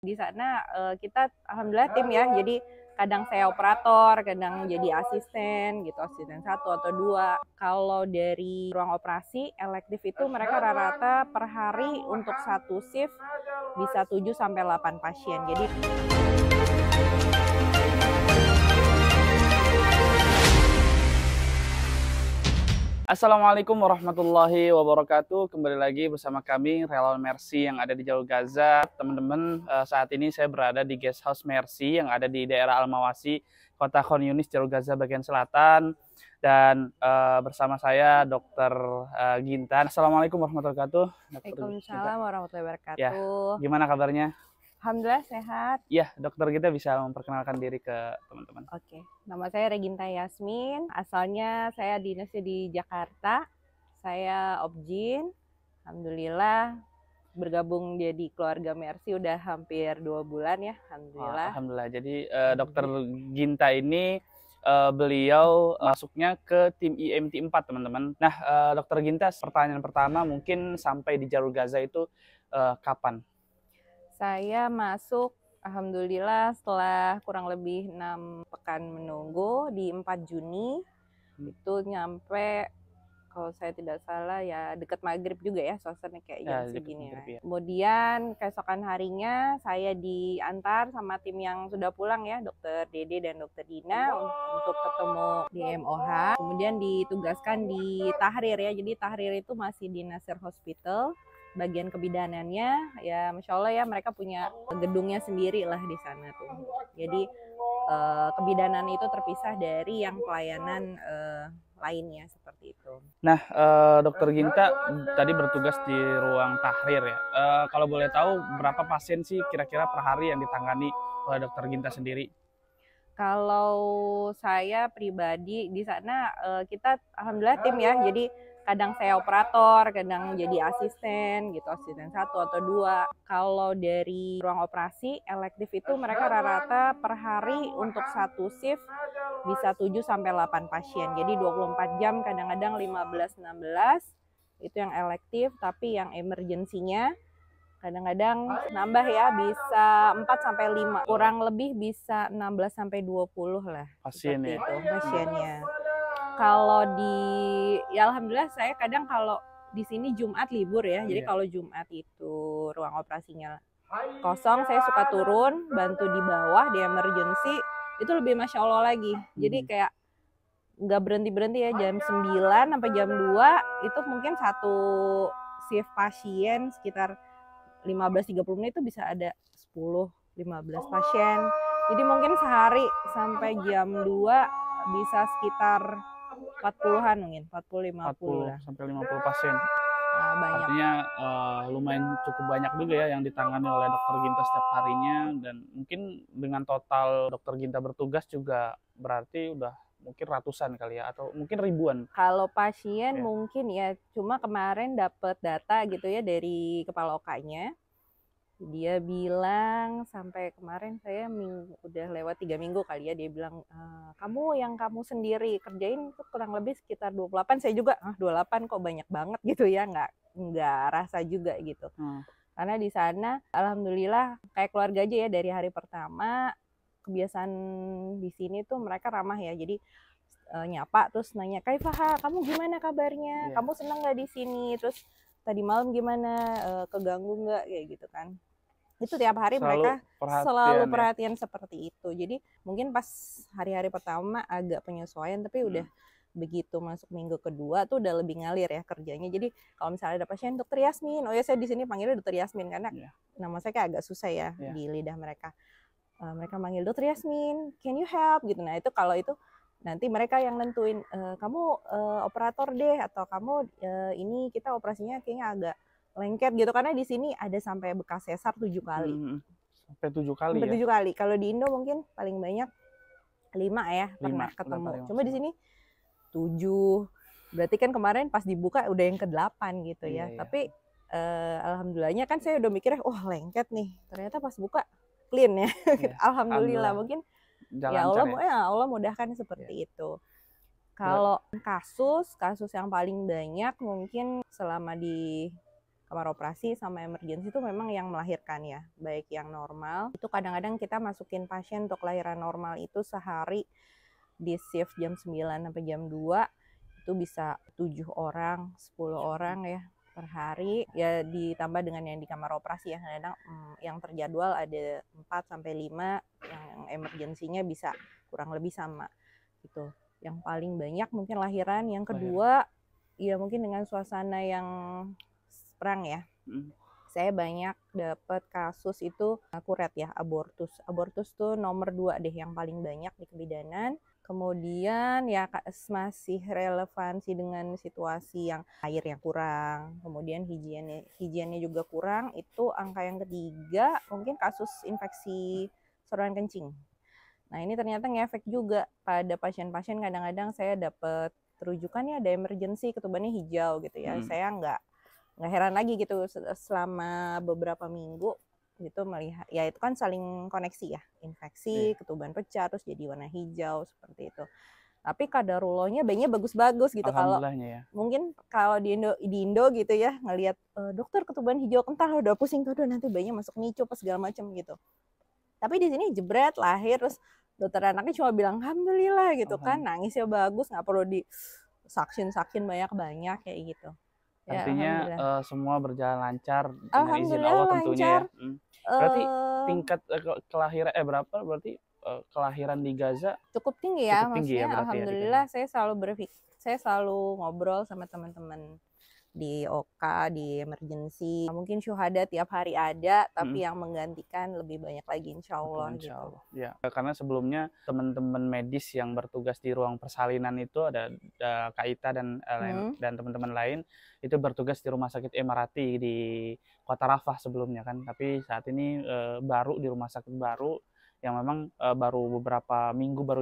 Di sana kita alhamdulillah tim ya, jadi kadang saya operator, kadang jadi asisten gitu, asisten 1 atau 2. Kalau dari ruang operasi elektif itu mereka rata-rata per hari untuk satu shift bisa 7 sampai 8 pasien. Jadi Assalamualaikum warahmatullahi wabarakatuh. Kembali lagi bersama kami Relawan Mercy yang ada di Jalur Gaza. Teman-teman, saat ini saya berada di Guest House Mercy yang ada di daerah Al-Mawasi, Kota Khan Yunis, Jalur Gaza bagian selatan. Dan bersama saya Dr. Gintan. Assalamualaikum warahmatullahi wabarakatuh. Waalaikumsalam warahmatullahi Ya, wabarakatuh. gimana kabarnya? Alhamdulillah sehat. Ya, dokter kita bisa memperkenalkan diri ke teman-teman. Oke, nama saya Reginta Yasmin. Asalnya saya dinasnya di Jakarta. Saya Objin. Alhamdulillah bergabung jadi keluarga Mercy udah hampir 2 bulan ya. Alhamdulillah. Alhamdulillah. Jadi dokter Ginta ini beliau masuknya ke tim IMT 4 teman-teman. Nah, dokter Ginta, pertanyaan pertama mungkin sampai di Jalur Gaza itu kapan? Saya masuk alhamdulillah setelah kurang lebih 6 pekan menunggu di 4 Juni. Itu nyampe kalau saya tidak salah ya dekat maghrib juga ya, suasana kayak jam segini ya. Kemudian keesokan harinya saya diantar sama tim yang sudah pulang ya, Dokter Dede dan Dokter Dina untuk ketemu di MOH. Kemudian ditugaskan di Tahrir ya, jadi Tahrir itu masih di Nasir Hospital. Bagian kebidanannya ya Masya Allah ya, mereka punya gedungnya sendiri lah di sana tuh. Jadi kebidanan itu terpisah dari yang pelayanan lainnya seperti itu. Nah, dokter Ginta tadi bertugas di ruang Tahrir ya. Kalau boleh tahu berapa pasien sih kira-kira per hari yang ditangani oleh dokter Ginta sendiri? Kalau saya pribadi di sana kita alhamdulillah tim ya, jadi kadang saya operator, kadang jadi asisten gitu, asisten 1 atau 2. Kalau dari ruang operasi elektif itu mereka rata-rata per hari untuk satu shift bisa 7 sampai 8 pasien. Jadi 24 jam, kadang-kadang 15-16 itu yang elektif, tapi yang emergensinya kadang-kadang nambah ya, bisa 4 sampai 5, kurang lebih bisa 16 sampai 20 lah Pasien ya? itu pasiennya. Kalau ya alhamdulillah saya kadang kalau di sini Jumat libur ya, jadi kalau Jumat itu ruang operasinya kosong, saya suka turun bantu di bawah di emergency, itu lebih Masya Allah lagi. Jadi kayak nggak berhenti-berhenti ya, jam 9 sampai jam 2 itu mungkin satu shift pasien sekitar 15-30 menit itu bisa ada 10-15 pasien. Jadi mungkin sehari sampai jam 2 bisa sekitar 40-an mungkin, 40-50 lah. Sampai 50 pasien. Nah, banyak. Artinya lumayan cukup banyak juga ya yang ditangani oleh dokter Ginta setiap harinya, dan mungkin dengan total dokter Ginta bertugas juga berarti udah mungkin ratusan kali ya, atau mungkin ribuan. Kalau pasien mungkin ya, cuma kemarin dapat data gitu ya dari kepala OK-nya. Dia bilang sampai kemarin saya udah lewat 3 minggu kali ya, dia bilang kamu yang kamu sendiri kerjain itu kurang lebih sekitar 28. Saya juga 28 kok banyak banget gitu ya, nggak rasa juga gitu. Karena di sana alhamdulillah kayak keluarga aja ya, dari hari pertama kebiasaan di sini tuh mereka ramah ya. Jadi nyapa terus nanya, Kaifaha, kamu gimana kabarnya? Kamu seneng nggak di sini? Terus tadi malam gimana, keganggu nggak, kayak gitu kan. Itu tiap hari mereka selalu perhatian seperti itu. Jadi mungkin pas hari-hari pertama agak penyesuaian, tapi udah begitu masuk minggu kedua tuh udah lebih ngalir ya kerjanya. Jadi kalau misalnya ada pasien Dokter Yasmin, oh ya saya di sini panggilnya Dokter Yasmin karena nama saya kayak agak susah ya di lidah mereka. Mereka manggil Dokter Yasmin, can you help gitu. Nah itu kalau itu nanti mereka yang nentuin, kamu operator deh, atau kamu ini kita operasinya kayaknya agak lengket gitu, karena di sini ada sampai bekas sesar 7 kali. Sampai 7 kali sampai 7 kali. Kalau di Indo mungkin paling banyak 5 ya pernah ketemu. Cuma di sini 7. Berarti kan kemarin pas dibuka udah yang ke-8 gitu ya. Tapi alhamdulillahnya kan saya udah mikirnya lengket nih. Ternyata pas buka clean ya. Alhamdulillah. Mungkin ya Allah mudahkan seperti itu. Kalau kasus yang paling banyak mungkin selama di kamar operasi sama emergency itu memang yang melahirkan ya, baik yang normal. Itu kadang-kadang kita masukin pasien untuk lahiran normal itu sehari di shift jam 9 sampai jam 2 itu bisa 7 orang, 10 orang ya per hari. Ya ditambah dengan yang di kamar operasi ya, kadang yang terjadwal ada 4 sampai 5, yang emergensinya bisa kurang lebih sama gitu. Yang paling banyak mungkin lahiran, yang kedua ya mungkin dengan suasana yang perang ya. Saya banyak dapat kasus itu akurat ya, abortus. Abortus tuh nomor 2 deh yang paling banyak di kebidanan. Kemudian ya masih relevansi dengan situasi yang air yang kurang, kemudian higiennya juga kurang. Itu angka yang ketiga mungkin kasus infeksi saluran kencing. Nah ini ternyata ngefek juga pada pasien-pasien. Kadang-kadang saya dapat terujukan ya ada emergency ketubannya hijau gitu ya. Saya nggak heran lagi gitu selama beberapa minggu gitu melihat ya itu kan saling koneksi ya, infeksi, ketuban pecah terus jadi warna hijau seperti itu. Tapi kadarullohnya bayinya bagus-bagus gitu. Kalau ya. mungkin kalau di Indo gitu ya ngelihat dokter ketuban hijau kental udah pusing tuh nanti bayinya masuk NICU apa segala macam gitu. Tapi di sini jebret lahir terus dokter anaknya cuma bilang alhamdulillah gitu kan, nangisnya bagus, nggak perlu di saksin banyak-banyak kayak gitu. Artinya Ya, semua berjalan lancar dengan izin Allah tentunya ya. Berarti tingkat kelahiran berapa berarti kelahiran di Gaza cukup tinggi ya, maksudnya ya alhamdulillah ya, saya selalu ngobrol sama teman-teman di OK, di emergency. Mungkin syuhada tiap hari ada, tapi yang menggantikan lebih banyak lagi insya Allah gitu. Ya, karena sebelumnya teman-teman medis yang bertugas di ruang persalinan itu ada Kak Ita dan teman-teman lain itu bertugas di Rumah Sakit Emirati di Kota Rafah sebelumnya kan. Tapi saat ini baru di rumah sakit baru yang memang baru beberapa minggu baru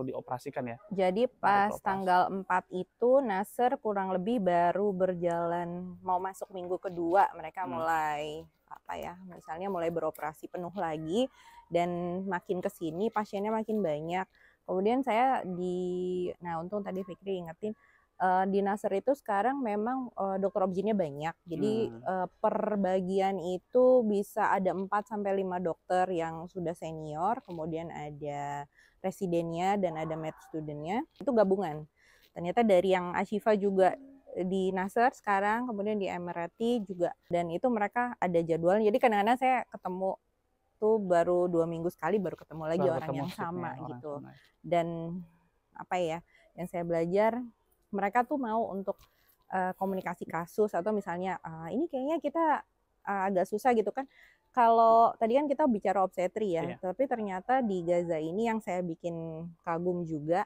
dioperasikan ya. Jadi pas tanggal 4 itu Nasr kurang lebih baru berjalan mau masuk minggu kedua, mereka mulai misalnya mulai beroperasi penuh lagi, dan makin kesini pasiennya makin banyak. Kemudian saya untung tadi Fikri ingetin, di Nasr itu sekarang memang dokter objinnya banyak. Jadi per bagian itu bisa ada 4 sampai 5 dokter yang sudah senior, kemudian ada residennya dan ada med studentnya. Itu gabungan. Ternyata dari yang Ashifa juga di Nasr sekarang, kemudian di Emirati juga, dan itu mereka ada jadwalnya. Jadi kadang-kadang saya ketemu tuh baru 2 minggu sekali baru ketemu lagi orang yang sama gitu. Dan yang saya belajar, mereka tuh mau untuk komunikasi kasus, atau misalnya ini kayaknya kita agak susah gitu kan. Kalau tadi kan kita bicara obstetri ya, tapi ternyata di Gaza ini yang saya bikin kagum juga,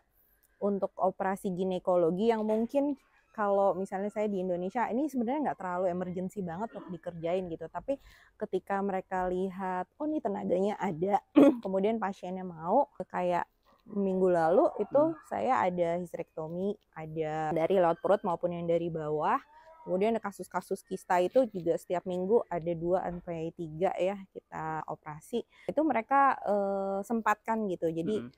untuk operasi ginekologi yang mungkin kalau misalnya saya di Indonesia ini sebenarnya nggak terlalu emergency banget untuk dikerjain gitu, tapi ketika mereka lihat oh ini tenaganya ada kemudian pasiennya mau, kayak minggu lalu itu saya ada histerektomi, ada dari lewat perut maupun yang dari bawah. Kemudian kasus-kasus kista itu juga setiap minggu ada 2 sampai 3 ya kita operasi. Itu mereka sempatkan gitu. Jadi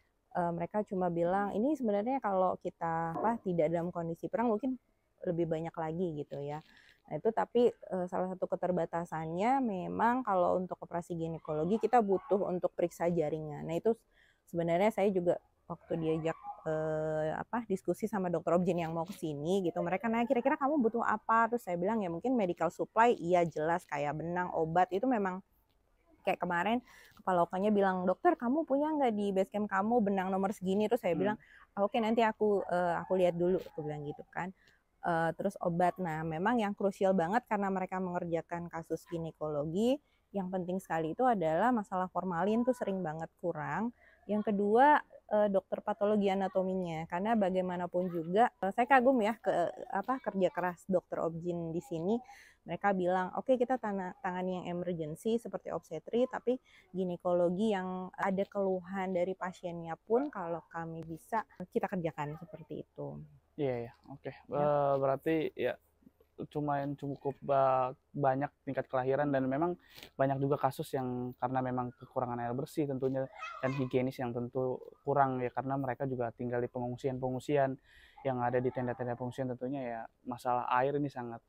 mereka cuma bilang ini sebenarnya kalau kita tidak dalam kondisi perang mungkin lebih banyak lagi gitu ya. Nah itu tapi salah satu keterbatasannya memang kalau untuk operasi ginekologi kita butuh untuk periksa jaringan. Nah itu sebenarnya saya juga waktu diajak diskusi sama dokter objin yang mau kesini gitu, mereka nanya kira-kira kamu butuh apa, terus saya bilang ya mungkin medical supply, iya jelas kayak benang, obat itu memang kayak kemarin kepala OK-nya bilang dokter kamu punya nggak di basecamp kamu benang nomor segini, terus saya bilang oke nanti aku lihat dulu, aku bilang gitu kan. Terus obat, nah memang yang krusial banget karena mereka mengerjakan kasus ginekologi, yang penting sekali itu adalah masalah formalin tuh sering banget kurang. Yang kedua dokter patologi anatominya, karena bagaimanapun juga saya kagum ya kerja keras dokter objin di sini. Mereka bilang oke, kita tangani yang emergency seperti obstetri, tapi ginekologi yang ada keluhan dari pasiennya pun kalau kami bisa kita kerjakan seperti itu. Iya, oke. Berarti ya cukup banyak tingkat kelahiran, dan memang banyak juga kasus yang karena memang kekurangan air bersih tentunya, dan higienis yang tentu kurang ya, karena mereka juga tinggal di pengungsian-pengungsian yang ada di tenda-tenda pengungsian. Tentunya ya masalah air ini sangat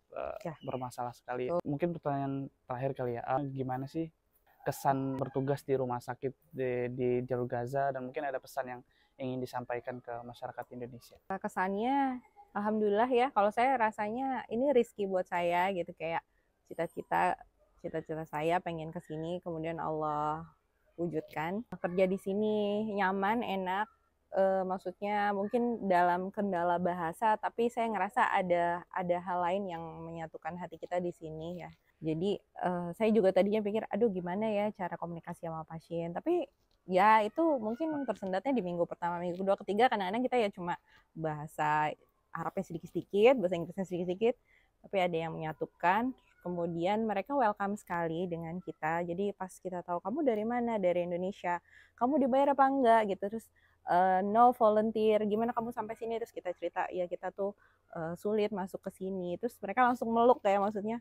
Ya, bermasalah sekali ya. betul. Mungkin pertanyaan terakhir kali ya, gimana sih kesan bertugas di rumah sakit di Jalur Gaza, dan mungkin ada pesan yang ingin disampaikan ke masyarakat Indonesia? Kesannya, alhamdulillah ya, kalau saya rasanya ini rezeki buat saya gitu, kayak cita-cita cita-cita saya pengen ke sini, kemudian Allah wujudkan. Kerja di sini nyaman, enak, maksudnya mungkin dalam kendala bahasa, tapi saya ngerasa ada hal lain yang menyatukan hati kita di sini ya. Jadi saya juga tadinya pikir, aduh gimana ya cara komunikasi sama pasien, tapi ya itu mungkin tersendatnya di minggu pertama, minggu kedua, ketiga kadang-kadang kita ya cuma bahasa Arabnya sedikit-sedikit, bahasa Inggrisnya sedikit-sedikit, tapi ada yang menyatukan. Kemudian mereka welcome sekali dengan kita. Jadi pas kita tahu kamu dari mana, dari Indonesia, kamu dibayar apa enggak gitu, terus no volunteer, gimana kamu sampai sini, terus kita cerita ya kita tuh sulit masuk ke sini, terus mereka langsung meluk kayak maksudnya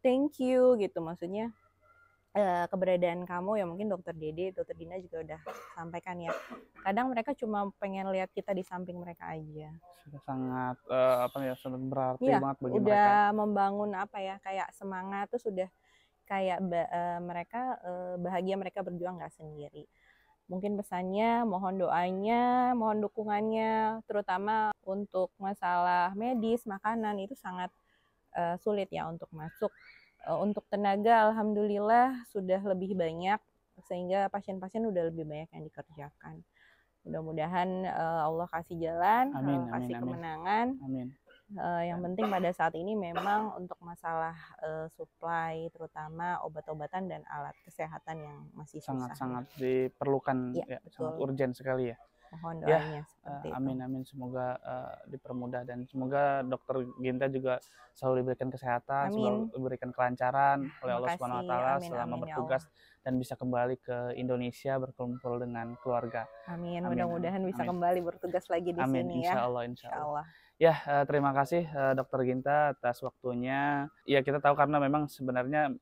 thank you gitu, maksudnya keberadaan kamu ya, mungkin dokter Dede, dokter Dina juga udah sampaikan ya. Kadang mereka cuma pengen lihat kita di samping mereka aja. Sudah sangat apa ya, sangat berarti Iya, banget bagi mereka. udah membangun apa ya, kayak semangat tuh sudah kayak mereka bahagia mereka berjuang nggak sendiri. Mungkin pesannya mohon doanya, mohon dukungannya, terutama untuk masalah medis, makanan itu sangat sulit ya untuk masuk. Untuk tenaga alhamdulillah sudah lebih banyak, sehingga pasien-pasien udah lebih banyak yang dikerjakan. Mudah-mudahan Allah kasih jalan, Amin, kasih amin, kemenangan. amin. Yang penting pada saat ini memang untuk masalah supply, terutama obat-obatan dan alat kesehatan yang masih susah. Sangat-sangat diperlukan ya, ya, sangat urgent sekali ya. Mohon Ya, doanya seperti amin, itu. amin. Semoga dipermudah, dan semoga Dokter Ginta juga selalu diberikan kesehatan, Amin. selalu diberikan kelancaran oleh Allah Makasih. Subhanahu Wa Taala Amin, selama amin ya bertugas, Allah. dan bisa kembali ke Indonesia berkumpul dengan keluarga. Amin. Amin, Mudah-mudahan bisa amin. kembali bertugas lagi di Amin, sini insya ya. Allah, insya Insya Allah. Allah. Ya, terima kasih Dokter Ginta atas waktunya. Ya, kita tahu karena memang sebenarnya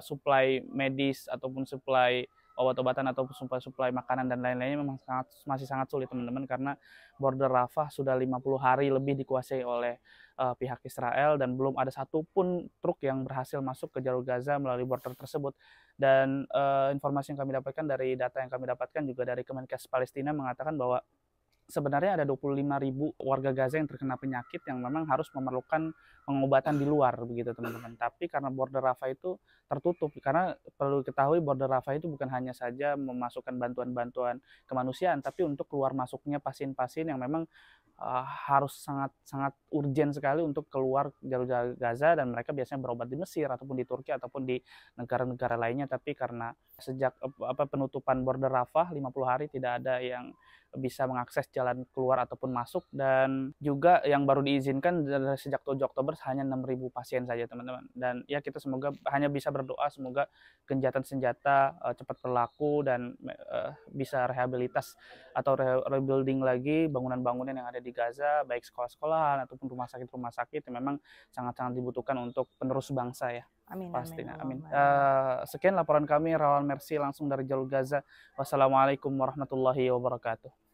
suplai medis ataupun suplai obat-obatan ataupun suplai makanan dan lain-lainnya memang masih sangat sulit teman-teman, karena border Rafah sudah 50 hari lebih dikuasai oleh pihak Israel, dan belum ada satupun truk yang berhasil masuk ke jalur Gaza melalui border tersebut. Dan informasi yang kami dapatkan dari data yang kami dapatkan juga dari Kemenkes Palestina mengatakan bahwa sebenarnya ada 25.000 warga Gaza yang terkena penyakit yang memang harus memerlukan pengobatan di luar begitu teman-teman. Tapi karena border Rafah itu tertutup, karena perlu diketahui border Rafah itu bukan hanya saja memasukkan bantuan-bantuan kemanusiaan, tapi untuk keluar masuknya pasien-pasien yang memang harus sangat urgent sekali untuk keluar jalur Gaza, dan mereka biasanya berobat di Mesir ataupun di Turki ataupun di negara-negara lainnya. Tapi karena sejak penutupan border Rafah 50 hari tidak ada yang bisa mengakses jalan keluar ataupun masuk, dan juga yang baru diizinkan dari sejak 7 Oktober hanya 6.000 pasien saja teman-teman. Dan ya kita semoga hanya bisa berdoa semoga genjatan senjata cepat berlaku, dan bisa rehabilitas atau rebuilding lagi bangunan-bangunan yang ada di Gaza, baik sekolah-sekolahan ataupun rumah sakit yang memang sangat-sangat dibutuhkan untuk penerus bangsa ya. Amin, Pastinya, amin. amin. Sekian laporan kami, Relawan Mercy langsung dari jalur Gaza. Wassalamualaikum warahmatullahi wabarakatuh.